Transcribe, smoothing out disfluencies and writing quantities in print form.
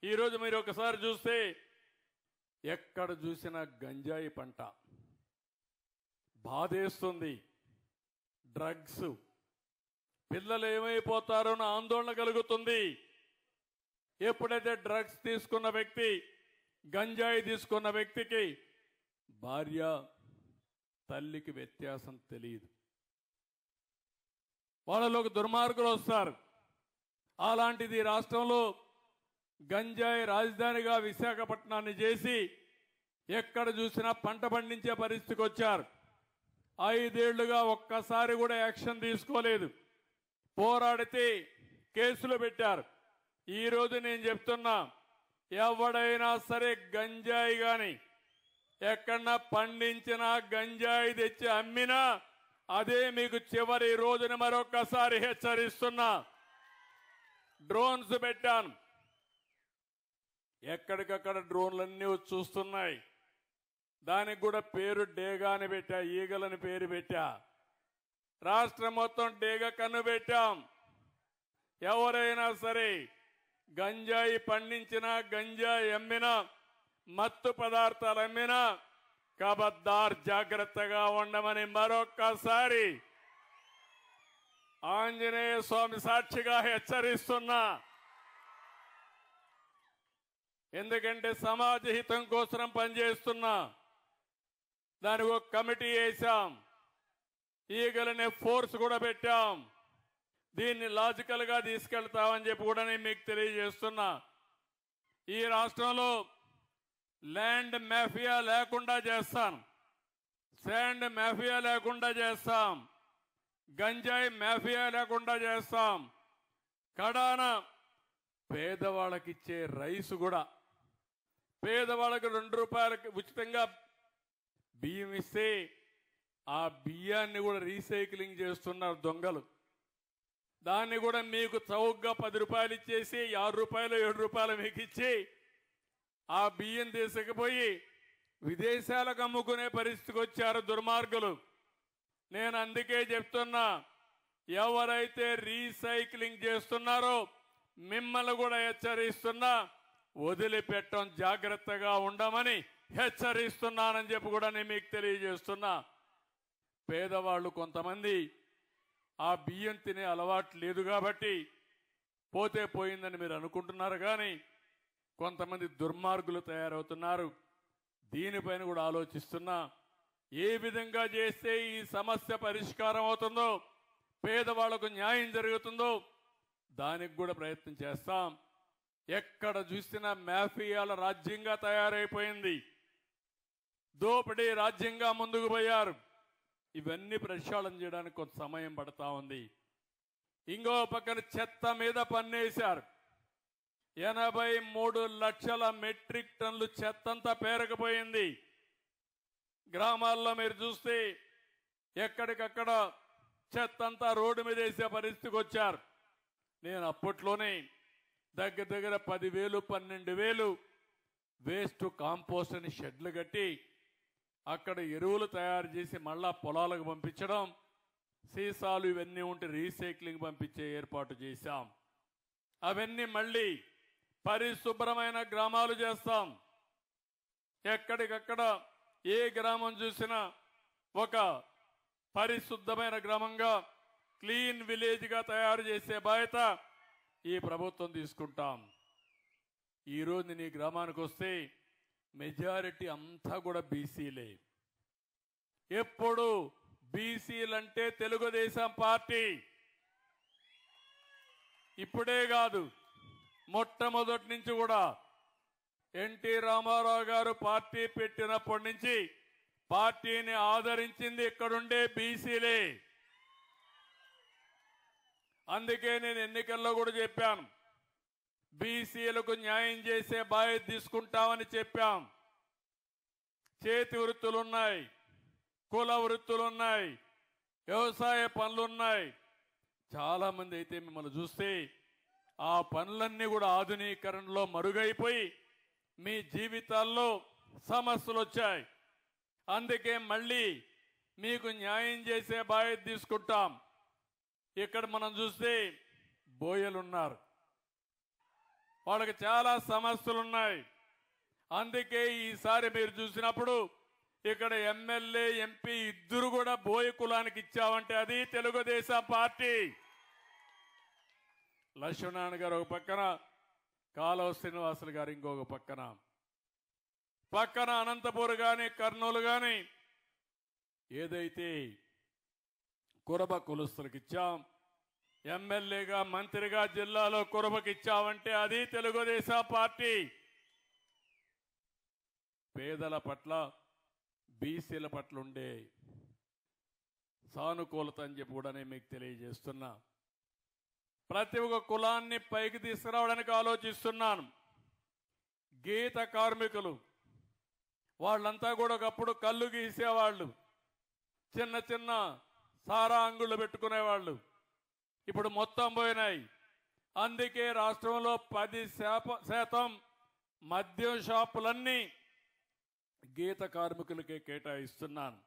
ఈరోజు మీరు ఒకసారి చూస్తే ఎక్కడ చూసినా గంజాయి పంట బాధేస్తుంది. డ్రగ్స్, పిల్లలు ఏమైపోతారో అని ఆందోళన కలుగుతుంది. ఎప్పుడైతే డ్రగ్స్ తీసుకున్న వ్యక్తి, గంజాయి తీసుకున్న వ్యక్తికి భార్య తల్లికి వ్యత్యాసం తెలియదు. వాళ్ళలోకి దుర్మార్గులు వస్తారు. అలాంటిది రాష్ట్రంలో గంజాయి రాజధానిగా విశాఖపట్నాన్ని చేసి ఎక్కడ చూసినా పంట పండించే పరిస్థితికి వచ్చారు. 5 ఏళ్లుగా ఒక్కసారి కూడా యాక్షన్ తీసుకోలేదు. పోరాడితే కేసులు పెట్టారు. ఈరోజు నేను చెప్తున్నా, ఎవడైనా సరే గంజాయి కానీ ఎక్కడన్నా పండించినా గంజాయి తెచ్చి అమ్మినా అదే మీకు చివరి రోజున మరొకసారి హెచ్చరిస్తున్నా. డ్రోన్స్ పెట్టాను, ఎక్కడికక్కడ డ్రోన్లన్నీ వచ్చి చూస్తున్నాయి. దానికి కూడా పేరు డేగా అని పెట్టా, ఈగలని పేరు పెట్టా. రాష్ట్రం మొత్తం డేగ కన్ను పెట్టాం. ఎవరైనా సరే గంజాయి పండించినా, గంజాయి అమ్మినా, మత్తు పదార్థాలు అమ్మినా కబద్దార్ జాగ్రత్తగా ఉండమని మరొక్కసారి ఆంజనేయ స్వామి సాక్షిగా హెచ్చరిస్తున్నా. ఎందుకంటే సమాజ హితం కోసం పనిచేస్తున్నా. దానికి ఒక కమిటీ వేశాం, ఈగలనే ఫోర్స్ కూడా పెట్టాం. దీన్ని లాజికల్ గా తీసుకెళ్తామని చెప్పి కూడా నేను మీకు తెలియజేస్తున్నా. ఈ రాష్ట్రంలో ల్యాండ్ మాఫియా లేకుండా చేస్తాం, శాండ్ మాఫియా లేకుండా చేస్తాం, గంజాయి మాఫియా లేకుండా చేస్తాం. కడాన పేదవాళ్ళకి ఇచ్చే రైసు కూడా, పేదవాళ్ళకి 2 రూపాయలకి ఉచితంగా బియ్యం ఇస్తే ఆ బియ్యాన్ని కూడా రీసైక్లింగ్ చేస్తున్నారు దొంగలు. దాన్ని కూడా మీకు చౌకగా 10 రూపాయలు ఇచ్చేసి 6 రూపాయలు 7 రూపాయలు మీకు ఇచ్చి ఆ బియ్యం తీసుకుపోయి విదేశాలకు అమ్ముకునే పరిస్థితికి వచ్చారు దుర్మార్గులు. నేను అందుకే చెప్తున్నా, ఎవరైతే రీసైక్లింగ్ చేస్తున్నారో మిమ్మల్ని కూడా హెచ్చరిస్తున్నా, వదిలిపెట్టం జాగ్రత్తగా ఉండమని హెచ్చరిస్తున్నానని చెప్పి కూడా నేను మీకు తెలియజేస్తున్నా. పేదవాళ్ళు కొంతమంది ఆ బియ్యం తినే అలవాటు లేదు కాబట్టి పోతే పోయిందని మీరు అనుకుంటున్నారు, కానీ కొంతమంది దుర్మార్గులు తయారవుతున్నారు. దీనిపైన కూడా ఆలోచిస్తున్నా. ఏ విధంగా చేస్తే ఈ సమస్య పరిష్కారం అవుతుందో, పేదవాళ్లకు న్యాయం జరుగుతుందో దానికి కూడా ప్రయత్నం చేస్తాం. ఎక్కడ చూసినా మాఫియాల రాజ్యంగా తయారైపోయింది, దోపిడీ రాజ్యంగా ముందుకు పోయారు. ఇవన్నీ ప్రక్షాళన చేయడానికి కొంత సమయం పడతా ఉంది. ఇంకో పక్కన చెత్త మీద పన్నేశారు. 83 లక్షల మెట్రిక్ టన్నులు చెత్తంతా పేరకపోయింది. గ్రామాల్లో మీరు చూస్తే ఎక్కడికక్కడ చెత్తంతా రోడ్డు మీద వేసే పరిస్థితికి వచ్చారు. నేను అప్పట్లోనే దగ్గర 10,000 12,000 వేస్ట్ కాంపోస్ట్ అని షెడ్లు కట్టి అక్కడ ఎరువులు తయారు చేసి మళ్ళా పొలాలకు పంపించడం, సీసాలు ఇవన్నీ ఉంటే రీసైక్లింగ్ పంపించే ఏర్పాటు చేశాం. అవన్నీ మళ్ళీ పరిశుభ్రమైన గ్రామాలు చేస్తాం. ఎక్కడికక్కడ ఏ గ్రామం చూసినా ఒక పరిశుద్ధమైన గ్రామంగా, క్లీన్ విలేజ్గా తయారు చేసే బాధ్యత ఈ ప్రభుత్వం తీసుకుంటాం. ఈరోజు నీ గ్రామానికి వస్తే మెజారిటీ అంతా కూడా బీసీలే. ఎప్పుడు బీసీలంటే తెలుగుదేశం పార్టీ. ఇప్పుడే కాదు, మొట్టమొదటి నుంచి కూడా ఎన్టీ రామారావు గారు పార్టీ పెట్టినప్పటి నుంచి పార్టీని ఆదరించింది ఇక్కడుండే బీసీలే. అందుకే నేను ఎన్నికల్లో కూడా చెప్పాను, బీసీలకు న్యాయం చేసే బాధ్యత తీసుకుంటామని చెప్పాం. చేతి వృత్తులున్నాయి, కుల వృత్తులున్నాయి, వ్యవసాయ పనులున్నాయి. చాలా మంది అయితే మిమ్మల్ని చూస్తే ఆ పనులన్నీ కూడా ఆధునీకరణలో మరుగైపోయి మీ జీవితాల్లో సమస్యలు వచ్చాయి. అందుకే మళ్ళీ మీకు న్యాయం చేసే బాధ్యత తీసుకుంటాం. ఇక్కడ మనం చూస్తే బోయలున్నారు, వాళ్ళకి చాలా సమస్యలు ఉన్నాయి. అందుకే ఈసారి మీరు చూసినప్పుడు ఇక్కడ ఎమ్మెల్యే ఎంపీ ఇద్దరు కూడా బోయ కులానికి ఇచ్చామంటే అది తెలుగుదేశం పార్టీ. లక్ష్మణారాయణ గారు ఒక పక్కన, కాలువ శ్రీనివాసులు గారు ఇంకొక పక్కన అనంతపూర్ కానీ కర్నూలు కానీ ఏదైతే కురబ కులస్తులకు ఇచ్చాం, ఎమ్మెల్యేగా మంత్రిగా జిల్లాలో కురబకి ఇచ్చామంటే అది తెలుగుదేశం పార్టీ. పేదల పట్ల బీసీల పట్ల ఉండే సానుకూలత అని చెప్పి కూడా నేను మీకు తెలియజేస్తున్నా. ప్రతి ఒక్క కులాన్ని పైకి తీసుకురావడానికి ఆలోచిస్తున్నాను. గీత కార్మికులు వాళ్ళంతా కూడా ఒకప్పుడు కళ్ళు గీసేవాళ్ళు, చిన్న చిన్న సారా అంగుళ్ళు పెట్టుకునేవాళ్ళు. ఇప్పుడు మొత్తం పోయినాయి. అందుకే రాష్ట్రంలో 10% మద్యం షాపులన్నీ గీత కార్మికులకే కేటాయిస్తున్నాను.